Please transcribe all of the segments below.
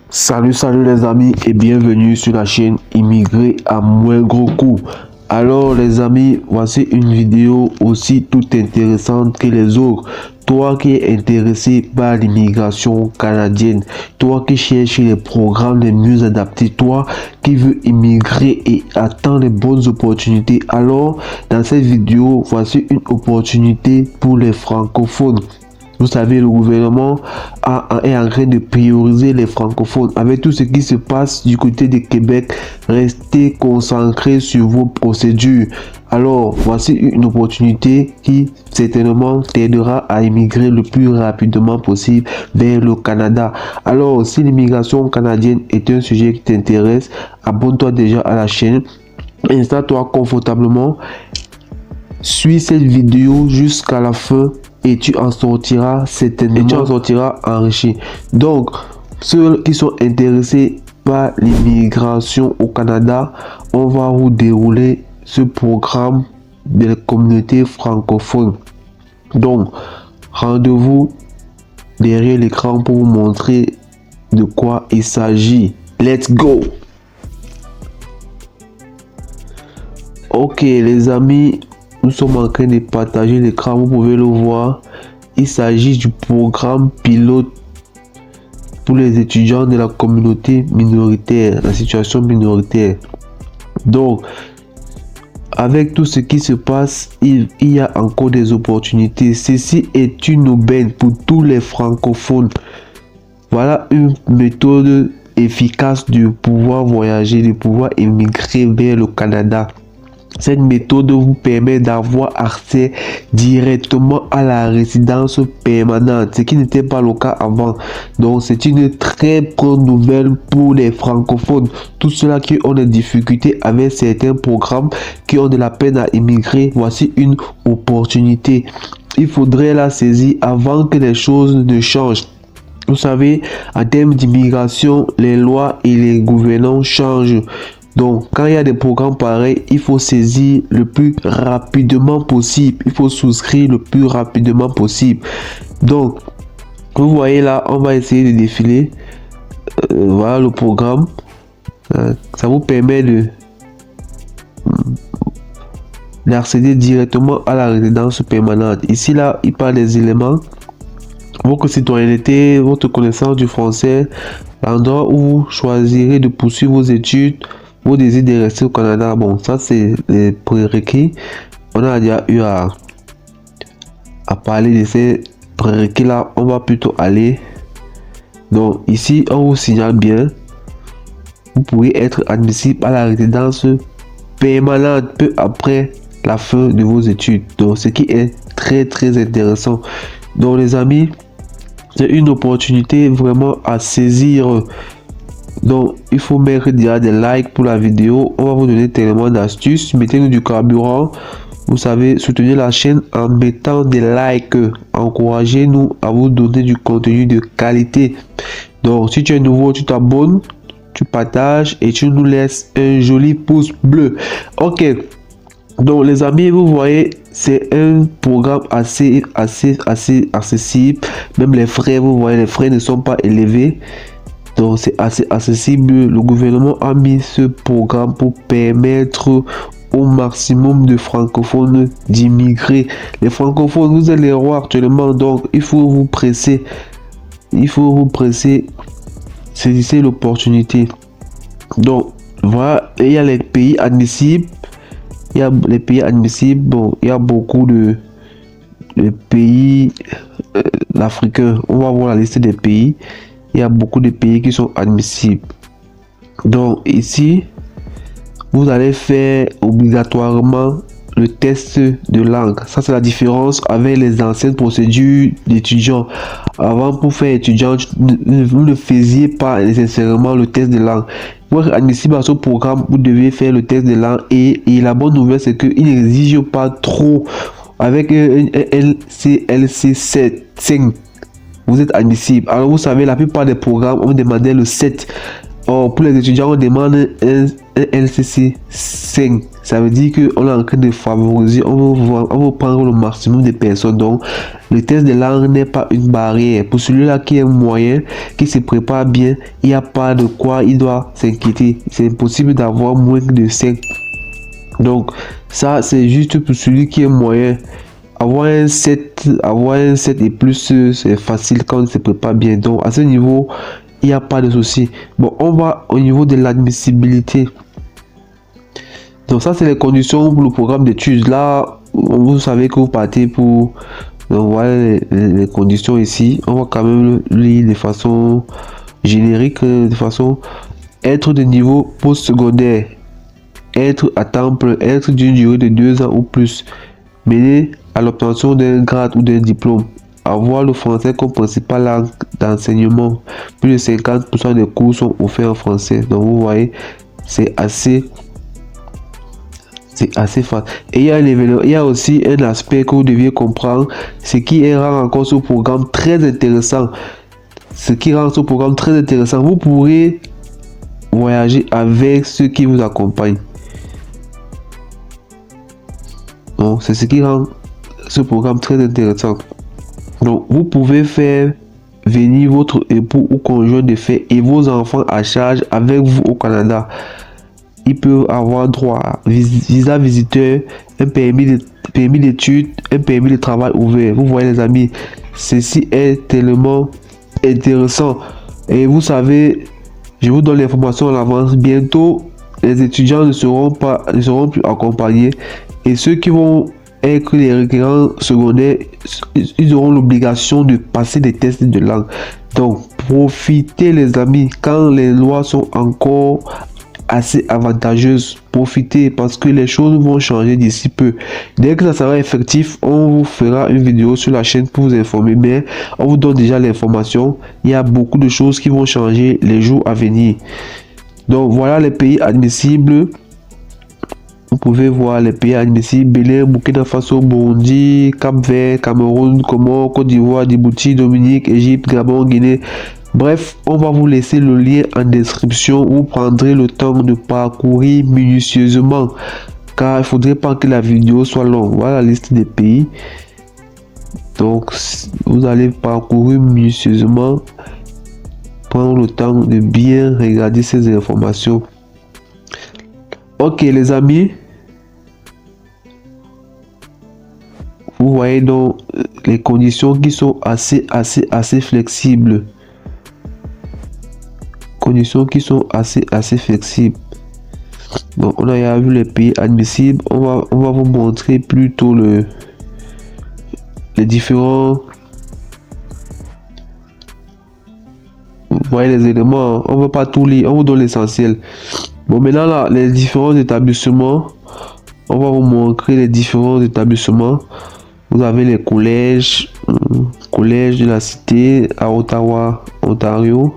Salut les amis et bienvenue sur la chaîne Immigré à moins gros coût. Alors les amis, voici une vidéo aussi tout intéressante que les autres. Toi qui es intéressé par l'immigration canadienne, toi qui cherches les programmes les mieux adaptés, toi qui veux immigrer et attend les bonnes opportunités, alors dans cette vidéo, voici une opportunité pour les francophones. Vous savez, le gouvernement est en train de prioriser les francophones. Avec tout ce qui se passe du côté de Québec, restez concentrés sur vos procédures. Alors, voici une opportunité qui certainement t'aidera à immigrer le plus rapidement possible vers le Canada. Alors, si l'immigration canadienne est un sujet qui t'intéresse, abonne-toi déjà à la chaîne, installe-toi confortablement, suis cette vidéo jusqu'à la fin. Et tu en sortiras certainement, tu en sortiras enrichi. Donc, ceux qui sont intéressés par l'immigration au Canada, on va vous dérouler ce programme de la communauté francophone. Donc, rendez-vous derrière l'écran pour vous montrer de quoi il s'agit. Let's go! Ok les amis, nous sommes en train de partager l'écran, vous pouvez le voir. Il s'agit du programme pilote pour les étudiants de la communauté minoritaire, la situation minoritaire. Donc, avec tout ce qui se passe, il y a encore des opportunités. Ceci est une aubaine pour tous les francophones. Voilà une méthode efficace de pouvoir voyager, de pouvoir immigrer vers le Canada. Cette méthode vous permet d'avoir accès directement à la résidence permanente, ce qui n'était pas le cas avant. Donc c'est une très bonne nouvelle pour les francophones, tous ceux-là qui ont des difficultés avec certains programmes, qui ont de la peine à immigrer. Voici une opportunité. Il faudrait la saisir avant que les choses ne changent. Vous savez, en termes d'immigration, les lois et les gouvernants changent. Donc, quand il y a des programmes pareils, il faut saisir le plus rapidement possible. Il faut souscrire le plus rapidement possible. Donc, vous voyez là, on va essayer de défiler. Voilà le programme. Ça vous permet d'accéder directement à la résidence permanente. Ici, là, il parle des éléments. Votre citoyenneté, votre connaissance du français, l'endroit où vous choisirez de poursuivre vos études, vos désirs de rester au Canada. Bon, ça c'est les prérequis. On a déjà eu à parler de ces prérequis là. On va plutôt aller. Donc ici, on vous signale bien. Vous pourrez être admissible à la résidence permanente peu après la fin de vos études. Donc ce qui est très intéressant. Donc les amis, c'est une opportunité vraiment à saisir. Donc il faut mettre déjà des likes pour la vidéo. On va vous donner tellement d'astuces. Mettez-nous du carburant. Vous savez, soutenir la chaîne en mettant des likes. Encouragez-nous à vous donner du contenu de qualité. Donc si tu es nouveau, tu t'abonnes, tu partages et tu nous laisses un joli pouce bleu. Ok. Donc les amis, vous voyez, c'est un programme assez accessible. Même les frais, vous voyez, les frais ne sont pas élevés. Donc c'est assez accessible. Le gouvernement a mis ce programme pour permettre au maximum de francophones d'immigrer. Les francophones, vous êtes les rois actuellement, donc il faut vous presser. Il faut vous presser. Saisissez l'opportunité. Donc voilà, il y a les pays admissibles. Il y a les pays admissibles. Bon, il y a beaucoup de pays africains. On va voir la liste des pays. Il y a beaucoup de pays qui sont admissibles. Donc ici, vous allez faire obligatoirement le test de langue. Ça c'est la différence avec les anciennes procédures d'étudiants. Avant, pour faire étudiant, vous ne faisiez pas nécessairement le test de langue. Pour être admissible à ce programme, vous devez faire le test de langue. Et la bonne nouvelle, c'est qu'il n'exige pas trop. Avec un LCLC 5, vous êtes admissible. Alors vous savez, la plupart des programmes ont demandé le 7. Or, pour les étudiants, on demande un LCC 5. Ça veut dire qu'on est en train de favoriser, on veut prendre le maximum de personnes. Donc, le test de langue n'est pas une barrière. Pour celui-là qui est moyen, qui se prépare bien, il n'y a pas de quoi il doit s'inquiéter. C'est impossible d'avoir moins de 5. Donc, ça, c'est juste pour celui qui est moyen. Avoir un 7 et plus, c'est facile quand on se prépare bien. Donc, à ce niveau, il n'y a pas de souci. Bon, on va au niveau de l'admissibilité. Donc ça, c'est les conditions pour le programme d'études. Là, vous savez que vous partez pour... Donc voilà les conditions ici. On va quand même lire de façon générique, de façon... Être de niveau postsecondaire. Être à temps plein. Être d'une durée de 2 ans ou plus. Mener à l'obtention d'un grade ou d'un diplôme. Avoir le français comme principale langue d'enseignement. Plus de 50% des cours sont offerts en français. Donc vous voyez, c'est assez facile. Et il y a aussi un aspect que vous deviez comprendre, ce qui rend encore ce programme très intéressant. Vous pourrez voyager avec ceux qui vous accompagnent. Donc c'est ce qui rend ce programme très intéressant. Donc vous pouvez faire venir votre époux ou conjoint de fait et vos enfants à charge avec vous au Canada. Ils peuvent avoir droit à visa visiteur, un permis d'études, un permis de travail ouvert. Vous voyez les amis, ceci est tellement intéressant. Et vous savez, je vous donne l'information en avance. Bientôt, les étudiants ne seront plus accompagnés. Et ceux qui vont être les requérants secondaires, ils auront l'obligation de passer des tests de langue. Donc, profitez les amis, quand les lois sont encore assez avantageuses, profitez parce que les choses vont changer d'ici peu. Dès que ça sera effectif, on vous fera une vidéo sur la chaîne pour vous informer, mais on vous donne déjà l'information. Il y a beaucoup de choses qui vont changer les jours à venir. Donc voilà les pays admissibles. Vous pouvez voir les pays admissibles: Bénin, Burkina Faso, Burundi, Cap-Vert, Cameroun, Comores, Côte d'Ivoire, Djibouti, Dominique, Égypte, Gabon, Guinée. Bref, on va vous laisser le lien en description. Vous prendrez le temps de parcourir minutieusement, car il ne faudrait pas que la vidéo soit longue. Voilà la liste des pays. Donc, vous allez parcourir minutieusement, prendre le temps de bien regarder ces informations. Ok les amis, vous voyez donc les conditions qui sont assez flexibles. Donc on a vu les pays admissibles. On va vous montrer plutôt les différents. Vous voyez les éléments, on ne va pas tout lire, on vous donne l'essentiel. Bon, maintenant là, les différents établissements, on va vous montrer les différents établissements. Vous avez les collèges, collège de la Cité à Ottawa, Ontario,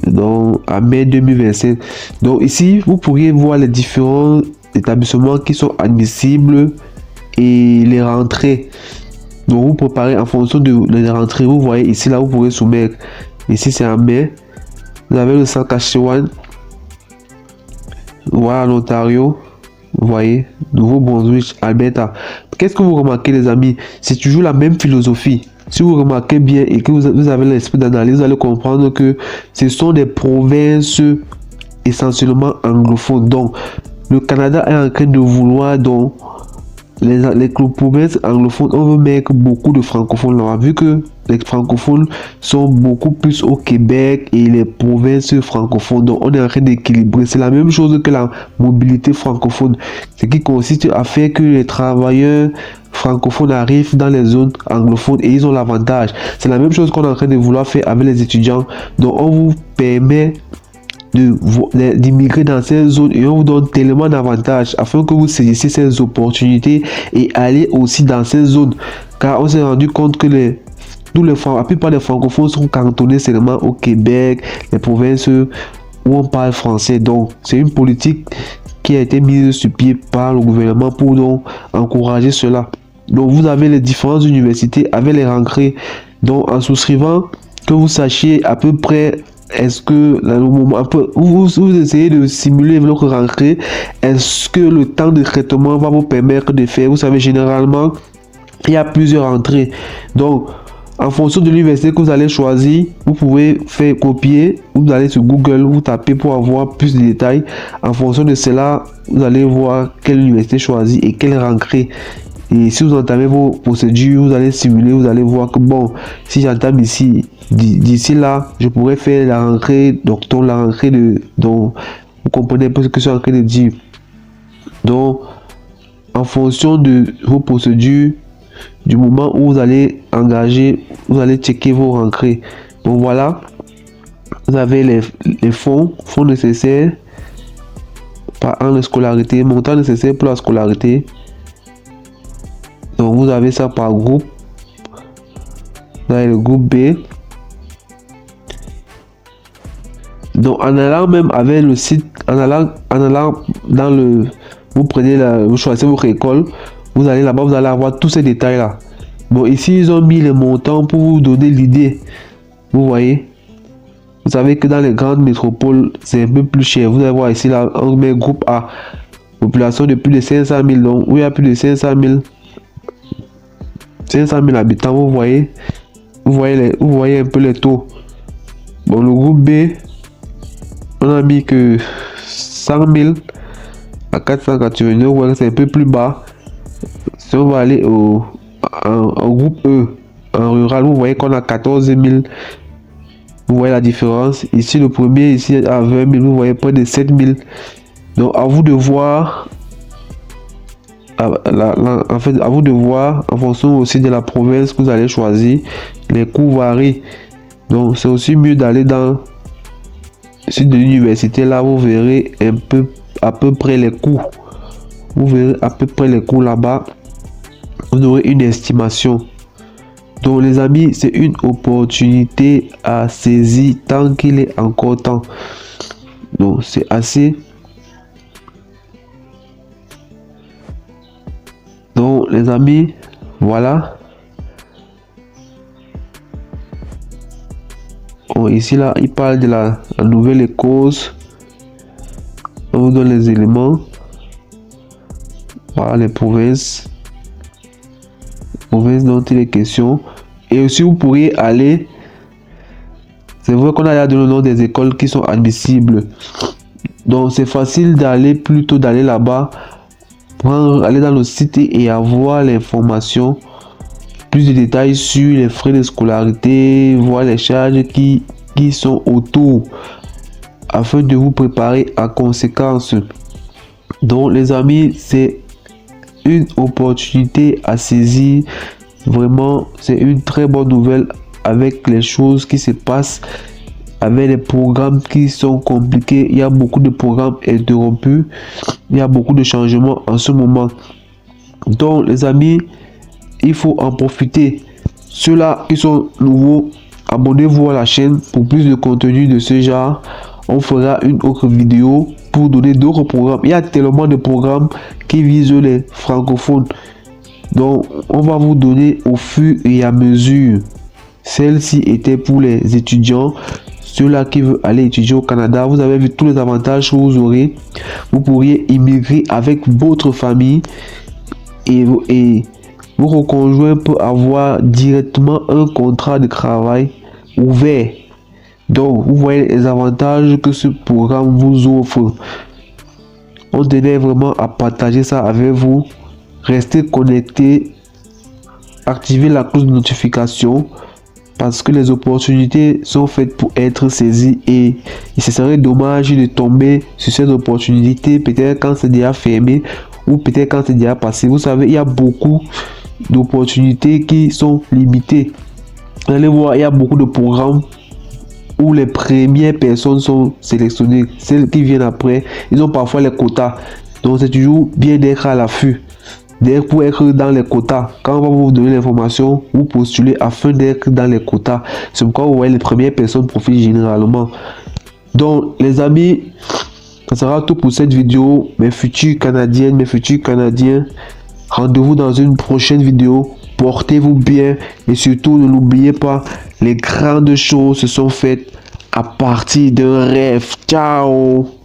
donc à mai 2025. Donc ici, vous pourriez voir les différents établissements qui sont admissibles et les rentrées. Donc vous préparez en fonction de les rentrées. Vous voyez ici, là, vous pourrez soumettre. Ici, c'est en mai. Vous avez le Saskatchewan. Voilà l'Ontario, vous voyez, Nouveau-Brunswick, Alberta. Qu'est-ce que vous remarquez les amis? C'est toujours la même philosophie. Si vous remarquez bien et que vous avez l'esprit d'analyse, vous allez comprendre que ce sont des provinces essentiellement anglophones. Donc, le Canada est en train de vouloir donc les provinces anglophones, on veut mettre beaucoup de francophones là, vu que les francophones sont beaucoup plus au Québec et les provinces francophones. Donc on est en train d'équilibrer. C'est la même chose que la mobilité francophone, ce qui consiste à faire que les travailleurs francophones arrivent dans les zones anglophones et ils ont l'avantage. C'est la même chose qu'on est en train de vouloir faire avec les étudiants. Donc on vous permet d'immigrer dans ces zones et on vous donne tellement d'avantages afin que vous saisissiez ces opportunités et aller aussi dans ces zones, car on s'est rendu compte que la plupart des francophones sont cantonnés seulement au Québec, les provinces où on parle français. Donc c'est une politique qui a été mise sur pied par le gouvernement pour donc encourager cela. Donc vous avez les différentes universités avec les rentrées. Donc en souscrivant, que vous sachiez à peu près est-ce que là, le moment, vous essayez de simuler votre rentrée, est-ce que le temps de traitement va vous permettre de faire, vous savez, généralement, il y a plusieurs entrées. Donc, en fonction de l'université que vous allez choisir, vous pouvez faire copier, vous allez sur Google, vous tapez pour avoir plus de détails. En fonction de cela, vous allez voir quelle université choisir et quelle rentrée. Et si vous entamez vos procédures, vous allez simuler, vous allez voir que bon, si j'entame ici, d'ici là, je pourrais faire la rentrée d'octobre, la rentrée de... Donc, vous comprenez un peu ce que je suis en train de dire. Donc, en fonction de vos procédures, du moment où vous allez engager, vous allez checker vos rentrées. Donc voilà, vous avez les fonds nécessaires par an de scolarité, montant nécessaire pour la scolarité. Donc vous avez ça par groupe. Vous avez le groupe B. Donc en allant même avec le site, en allant dans le, vous prenez vous choisissez votre école, vous allez là-bas, vous allez avoir tous ces détails là. Bon, ici ils ont mis les montants pour vous donner l'idée. Vous voyez, vous savez que dans les grandes métropoles c'est un peu plus cher. Vous allez voir ici là, on met groupe A, population de plus de 500 000. Donc où il y a plus de 500 000 habitants, vous voyez un peu les taux. Bon, le groupe B, on a mis que 100 000 à 489, vous voyez c'est un peu plus bas. Si on va aller au groupe E, en rural, vous voyez qu'on a 14 000. Vous voyez la différence. Ici, le premier, ici à 20 000, vous voyez près de 7 000. Donc, à vous de voir. En fait, à vous de voir, en fonction aussi de la province que vous allez choisir, les coûts varient. Donc, c'est aussi mieux d'aller dans le site de l'université. Là, vous verrez à peu près les coûts. Vous verrez à peu près les coûts là-bas. Vous aurez une estimation. Donc les amis, c'est une opportunité à saisir tant qu'il est encore temps. Donc c'est assez. Donc les amis, voilà. Bon, ici là, il parle de la nouvelle cause. On vous donne les éléments. Voilà les provinces dont il est question. Et aussi vous pourriez aller, c'est vrai qu'on a là le nom des écoles qui sont admissibles, donc c'est facile d'aller là-bas, aller dans le site et avoir l'information, plus de détails sur les frais de scolarité, voir les charges qui sont autour, afin de vous préparer en conséquence. Donc les amis, c'est une opportunité à saisir. Vraiment, c'est une très bonne nouvelle avec les choses qui se passent, avec les programmes qui sont compliqués. Il y a beaucoup de programmes interrompus, il y a beaucoup de changements en ce moment. Donc les amis, il faut en profiter. Ceux-là qui sont nouveaux, abonnez-vous à la chaîne pour plus de contenu de ce genre. On fera une autre vidéo pour donner d'autres programmes. Il y a tellement de programmes qui visent les francophones. Donc, on va vous donner au fur et à mesure. Celle-ci était pour les étudiants, ceux-là qui veulent aller étudier au Canada. Vous avez vu tous les avantages que vous aurez. Vous pourriez immigrer avec votre famille et votre conjoint peut avoir directement un contrat de travail ouvert. Donc, vous voyez les avantages que ce programme vous offre. On tenait vraiment à partager ça avec vous. Restez connectés, activez la cloche de notification parce que les opportunités sont faites pour être saisies et ce serait dommage de tomber sur ces opportunités peut-être quand c'est déjà fermé ou peut-être quand c'est déjà passé. Vous savez, il y a beaucoup d'opportunités qui sont limitées. Vous allez voir, il y a beaucoup de programmes où les premières personnes sont sélectionnées. Celles qui viennent après, ils ont parfois les quotas. Donc c'est toujours bien d'être à l'affût. Pour être dans les quotas, quand on va vous donner l'information, vous postulez afin d'être dans les quotas. C'est pourquoi vous voyez les premières personnes profitent généralement. Donc les amis, ça sera tout pour cette vidéo. Mes futurs Canadiennes, mes futurs Canadiens, rendez-vous dans une prochaine vidéo. Portez-vous bien et surtout ne l'oubliez pas, les grandes choses se sont faites à partir d'un rêve. Ciao!